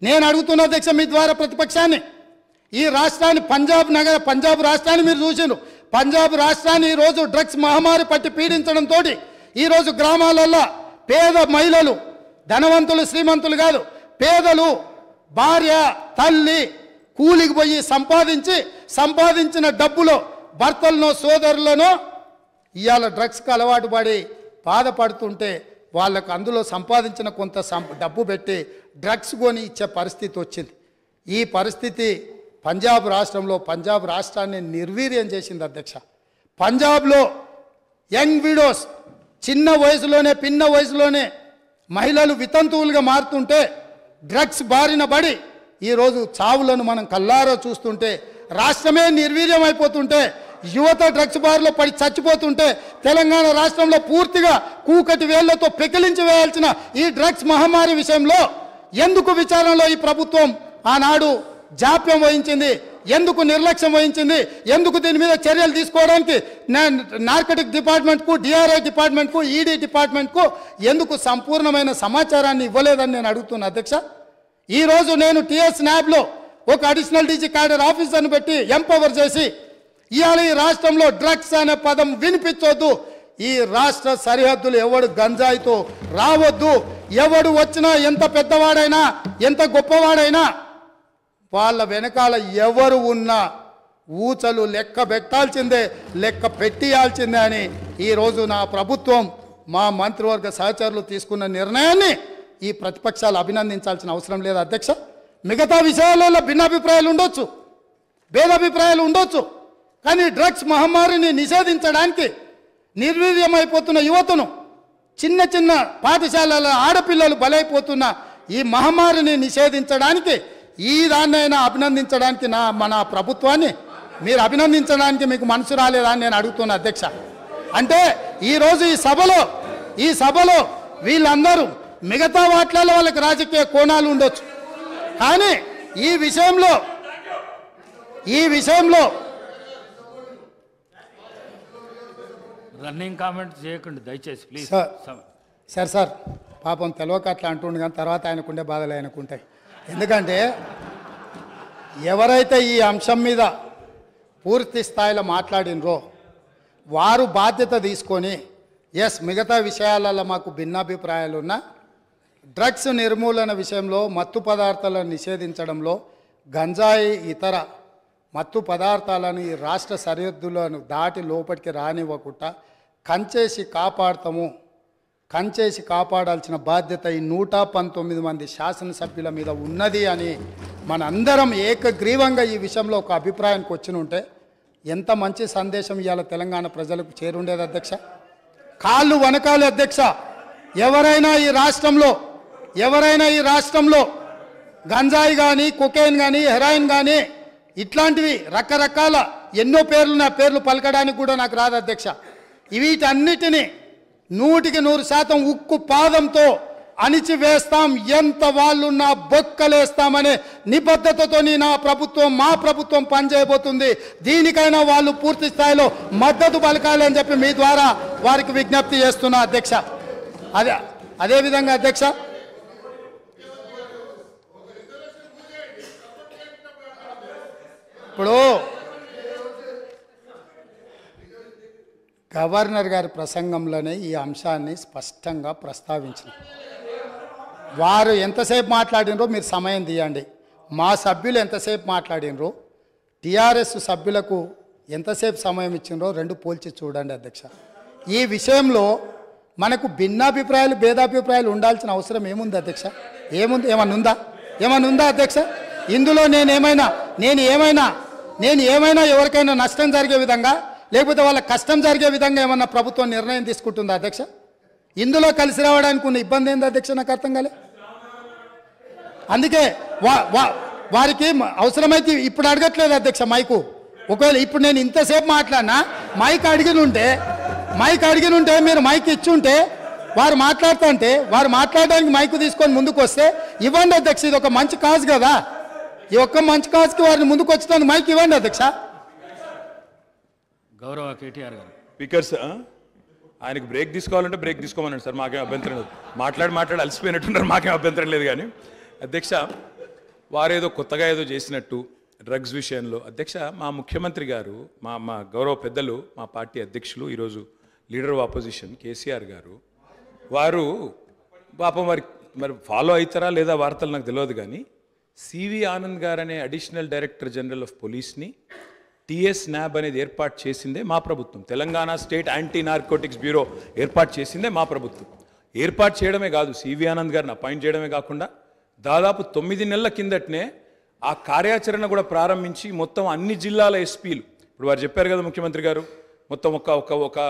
నేను అడుగుతున్న అధ్యక్ష మీ ద్వారా ప్రతిపక్షాన్ని, ఈ రాష్ట్రాన్ని పంజాబ్ రాష్ట్రాన్ని మీరు చూసిండ్రు. పంజాబ్ రాష్ట్రాన్ని ఈరోజు డ్రగ్స్ మహమ్మారి పట్టి పీడించడంతో ఈరోజు గ్రామాలలో పేద మహిళలు, ధనవంతులు శ్రీమంతులు కాదు, పేదలు భార్య తల్లి కూలికి పోయి సంపాదించిన డబ్బులో భర్తలను సోదరులను ఇవాళ డ్రగ్స్కి అలవాటు పడి బాధపడుతుంటే వాళ్ళకు అందులో సంపాదించిన కొంత డబ్బు పెట్టి డ్రగ్స్ కొని ఇచ్చే పరిస్థితి వచ్చింది. ఈ పరిస్థితి పంజాబ్ రాష్ట్రాన్ని నిర్వీర్యం చేసింది అధ్యక్ష. పంజాబ్లో యంగ్ విడోస్ చిన్న వయసులోనే మహిళలు వితంతువులుగా మారుతుంటే డ్రగ్స్ బారిన పడి ఈరోజు చావులను మనం కల్లారో చూస్తుంటే, రాష్ట్రమే నిర్వీర్యం అయిపోతుంటే, యువత డ్రగ్స్ బారిలో పడి చచ్చిపోతుంటే, తెలంగాణ రాష్ట్రంలో పూర్తిగా కూకటి వేళ్లతో పెకిలించి వేయాల్సిన ఈ డ్రగ్స్ మహమ్మారి విషయంలో ఎందుకు విచారణలో ఈ ప్రభుత్వం ఆనాడు జాప్యం వహించింది, ఎందుకు నిర్లక్ష్యం వహించింది, ఎందుకు దీని మీద చర్యలు తీసుకోవడానికి నార్కటిక్ డిపార్ట్మెంట్కు, డిఆర్ఐ డిపార్ట్మెంట్కు, ఈడీ డిపార్ట్మెంట్కు ఎందుకు సంపూర్ణమైన సమాచారాన్ని ఇవ్వలేదని నేను అడుగుతున్నా అధ్యక్ష. ఈరోజు నేను టీఎస్ న్యాబ్లో ఒక అడిషనల్ డీజీ క్యాడర్ ఆఫీసర్ను పెట్టి ఎంపవర్ చేసి ఇవాళ ఈ రాష్ట్రంలో డ్రగ్స్ అనే పదం వినిపించొద్దు, ఈ రాష్ట్ర సరిహద్దులు ఎవడు గంజాయితో రావద్దు, ఎవడు వచ్చినా ఎంత పెద్దవాడైనా ఎంత గొప్పవాడైనా వాళ్ళ వెనకాల ఎవరు ఉన్నా ఊచలు లెక్క పెట్టాల్సిందే, లెక్క పెట్టియాల్సిందే అని ఈరోజు నా ప్రభుత్వం మా మంత్రివర్గ సహచరులు తీసుకున్న నిర్ణయాన్ని ఈ ప్రతిపక్షాలు అభినందించాల్సిన అవసరం లేదు అధ్యక్ష. మిగతా విషయాలలో భిన్నాభిప్రాయాలు ఉండొచ్చు, భేదాభిప్రాయాలు ఉండొచ్చు, కానీ డ్రగ్స్ మహమ్మారిని నిషేధించడానికి నిర్వీర్యమైపోతున్న యువతను, చిన్న పాఠశాలల ఆడపిల్లలు బలైపోతున్న ఈ మహమ్మారిని నిషేధించడానికి ఈ దాన్నైనా అభినందించడానికి మన ప్రభుత్వాన్ని మీరు అభినందించడానికి మీకు మనసు రాలేదా అని నేను అడుగుతున్నా అధ్యక్ష. అంటే ఈరోజు ఈ సభలో వీళ్ళందరూ మిగతా వాట్లలో వాళ్ళకి రాజకీయ కోణాలు ఉండొచ్చు, కానీ ఈ విషయంలో రన్నింగ్ కామెంట్ చేయకండి దయచేసి ప్లీజ్. సార్ పాపం తెలియక అట్లా అంటుండే, కానీ తర్వాత ఆయనకుండే బాధలు ఆయనకుంటాయి. ఎందుకంటే ఎవరైతే ఈ అంశం మీద పూర్తి స్థాయిలో మాట్లాడినరో వారు బాధ్యత తీసుకొని మిగతా విషయాలలో మాకు భిన్నాభిప్రాయాలు ఉన్నా డ్రగ్స్ నిర్మూలన విషయంలో, మత్తు పదార్థాలను నిషేధించడంలో, గంజాయి ఇతర మత్తు పదార్థాలను ఈ రాష్ట్ర సరిహద్దులను దాటి లోపలికి రానివ్వకుండా కంచేసి కాపాడాల్సిన బాధ్యత ఈ 119 మంది శాసనసభ్యుల మీద ఉన్నది అని మనందరం ఏకగ్రీవంగా ఈ విషయంలో ఒక అభిప్రాయానికి వచ్చినుంటే ఎంత మంచి సందేశం ఇవాళ తెలంగాణ ప్రజలకు చేరుండేది అధ్యక్ష. కాళ్ళు వనకాలి అధ్యక్ష. ఎవరైనా ఈ రాష్ట్రంలో గంజాయి కానీ, కొకైన్ కానీ, హెరాయిన్ కానీ ఇట్లాంటివి రకరకాల ఎన్నో పేర్లు పలకడానికి కూడా నాకు రాదు అధ్యక్ష. వీటన్నిటినీ 100% ఉక్కు పాదంతో అణిచివేస్తాం, ఎంత వాళ్ళున్నా బొక్కలేస్తామనే నిబద్ధతతో మా ప్రభుత్వం పనిచేయబోతుంది. దీనికైనా వాళ్ళు పూర్తి స్థాయిలో మద్దతు పలకాలి అని చెప్పి మీ ద్వారా వారికి విజ్ఞప్తి చేస్తున్నా అధ్యక్ష. అదేవిధంగా అధ్యక్ష, ఇప్పుడు గవర్నర్ గారి ప్రసంగంలోనే ఈ అంశాన్ని స్పష్టంగా ప్రస్తావించిన వారు ఎంతసేపు మాట్లాడినరో మీరు సమయం తీయండి. మా సభ్యులు ఎంతసేపు మాట్లాడినరో, టీఆర్ఎస్ సభ్యులకు ఎంతసేపు సమయం ఇచ్చినరో రెండు పోల్చి చూడండి అధ్యక్ష. ఈ విషయంలో మనకు భిన్నాభిప్రాయాలు, భేదాభిప్రాయాలు ఉండాల్సిన అవసరం ఏముంది అధ్యక్ష? ఏమన్నా ఉందా అధ్యక్ష? ఇందులో నేను ఏమైనా ఎవరికైనా నష్టం జరిగే విధంగా, లేకపోతే వాళ్ళ కష్టం జరిగే విధంగా ఏమన్నా ప్రభుత్వం నిర్ణయం తీసుకుంటుందా అధ్యక్ష? ఇందులో కలిసి రావడానికి ఉన్న ఇబ్బంది ఏంది అధ్యక్ష? నాకు అర్థం కాలే. అందుకే వారికి అవసరమైతే ఇప్పుడు అడగట్లేదు అధ్యక్ష మైకు. ఒకవేళ ఇప్పుడు నేను ఇంతసేపు మాట్లాడినా మైక్ అడిగినుంటే మీరు మైక్ ఇచ్చుంటే వారు మాట్లాడడానికి మైకు తీసుకొని ముందుకు వస్తే ఇవ్వండి అధ్యక్ష. ఇది ఒక మంచి కాజ్ కదా, ఈ ఒక్క మంచి కాజ్కి వారిని ముందుకు వచ్చడానికి మైక్ ఇవ్వండి అధ్యక్ష. గౌరవ కేటీఆర్ గారు స్పీకర్స్ ఆయనకు బ్రేక్ తీసుకోవాలంటే బ్రేక్ తీసుకోమన్నాడు సార్, మాకేం అభ్యంతరం లేదు. మాట్లాడి అలసిపోయినట్టున్నారు, మాకేం అభ్యంతరం లేదు. కానీ అధ్యక్ష, వారేదో కొత్తగా ఏదో చేసినట్టు డ్రగ్స్ విషయంలో అధ్యక్ష మా ముఖ్యమంత్రి గారు మా గౌరవ పెద్దలు మా పార్టీ అధ్యక్షులు ఈరోజు లీడర్ ఆఫ్ ఆపోజిషన్ కేసీఆర్ గారు వారు పాపం మరి ఫాలో అవుతారా లేదా వార్తలు నాకు తెలియదు కానీ సివి ఆనంద్ గారు అనే అడిషనల్ డైరెక్టర్ జనరల్ ఆఫ్ పోలీస్ని టిఎస్ న్యాబ్ అనేది ఏర్పాటు చేసిందే మా ప్రభుత్వం. Telangana state anti narcotics bureau ఏర్పాటు చేసిందే మా ప్రభుత్వం. ఏర్పాటు చేయడమే కాదు, సివి ఆనంద్ గారిని అపాయింట్ చేయడమే కాకుండా దాదాపు 9 నెలల కిందటనే ఆ కార్యాచరణ కూడా ప్రారంభించి మొత్తం అన్ని జిల్లాల ఎస్పీలు, ఇప్పుడు వారు చెప్పారు కదా ముఖ్యమంత్రి గారు, మొత్తం ఒక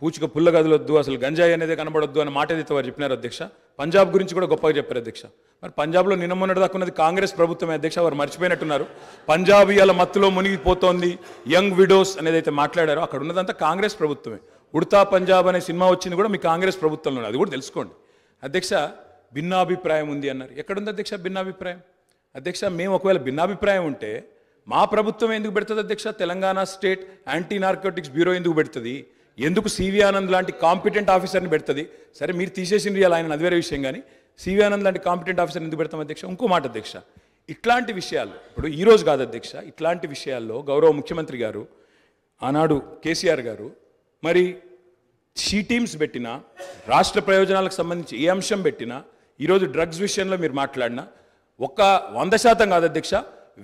పూచిక పుల్ల గదిలొద్దు, అసలు గంజాయి అనేది కనబడొద్దు అనే మాట ఏదైతే వారు చెప్పినారు అధ్యక్ష. పంజాబ్ గురించి కూడా గొప్పగా చెప్పారు అధ్యక్ష. మరి పంజాబ్లో నిన్న మొన్నటి దాకా ఉన్నది కాంగ్రెస్ ప్రభుత్వమే అధ్యక్ష, వారు మర్చిపోయినట్టున్నారు. పంజాబ్ ఇవాళ మత్తులో మునిగిపోతోంది, యంగ్ విడోస్ అనేది అయితే మాట్లాడారో అక్కడ ఉన్నదంతా కాంగ్రెస్ ప్రభుత్వమే. ఉడతా పంజాబ్ అనే సినిమా వచ్చింది కూడా మీ కాంగ్రెస్ ప్రభుత్వంలో, అది కూడా తెలుసుకోండి అధ్యక్ష. భిన్నాభిప్రాయం ఉంది అన్నారు, ఎక్కడుంది అధ్యక్ష భిన్నాభిప్రాయం? అధ్యక్ష మేము ఒకవేళ భిన్నాభిప్రాయం ఉంటే మా ప్రభుత్వం ఎందుకు పెడుతుంది అధ్యక్ష? Telangana state anti narcotics bureau ఎందుకు పెడుతుంది? ఎందుకు సివి ఆనంద్ లాంటి కాంపిటెంట్ ఆఫీసర్ని పెడుతుంది? సరే మీరు తీసేసింది ఆయన, అది వేరే విషయం, కానీ సివి ఆనంద్ లాంటి కాంపిటెంట్ ఆఫీసర్ని ఎందుకు పెడతాం అధ్యక్ష? ఇంకో మాట అధ్యక్ష, ఇట్లాంటి విషయాలు ఇప్పుడు ఈరోజు కాదు అధ్యక్ష, ఇట్లాంటి విషయాల్లో గౌరవ ముఖ్యమంత్రి గారు ఆనాడు కేసీఆర్ గారు మరి షీ టీమ్స్ పెట్టినా, రాష్ట్ర ప్రయోజనాలకు సంబంధించి ఏ అంశం పెట్టినా, ఈరోజు డ్రగ్స్ విషయంలో మీరు మాట్లాడినా 100% కాదు అధ్యక్ష,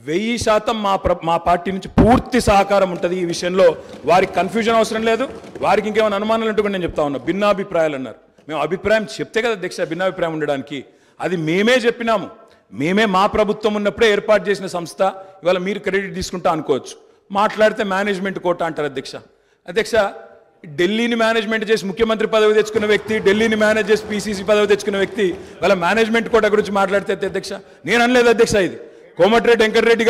1000% మా పార్టీ నుంచి పూర్తి సహకారం ఉంటుంది ఈ విషయంలో. వారికి కన్ఫ్యూజన్ అవసరం లేదు, వారికి ఇంకేమైనా అనుమానాలు ఉంటే నేను చెప్తా ఉన్నా. భిన్నాభిప్రాయాలు అన్నారు, మేము అభిప్రాయం చెప్తే కదా అధ్యక్ష భిన్నాభిప్రాయం ఉండడానికి, అది మేమే చెప్పినాము. మేమే మా ప్రభుత్వం ఉన్నప్పుడే ఏర్పాటు చేసిన సంస్థ, ఇవాళ మీరు క్రెడిట్ తీసుకుంటా అనుకోవచ్చు. మాట్లాడితే మేనేజ్మెంట్ కోట అంటారు అధ్యక్ష. అధ్యక్ష ఢిల్లీని మేనేజ్మెంట్ చేసి ముఖ్యమంత్రి పదవి తెచ్చుకున్న వ్యక్తి, ఢిల్లీని మేనేజ్ చేసి పీసీసీ పదవి తెచ్చుకున్న వ్యక్తి వాళ్ళ మేనేజ్మెంట్ కోట గురించి మాట్లాడితే అధ్యక్ష నేను అనలేదు అధ్యక్ష. ఇది కోమటిరెడ్డి వెంకటరెడ్డి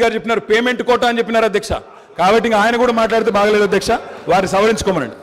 గారు చెప్పినారు పేమెంట్ కోట అని చెప్పినారు అధ్యక్ష. కాబట్టి ఆయన కూడా మాట్లాడితే బాగలేదు అధ్యక్ష, వారిని సవరించుకోమనండి.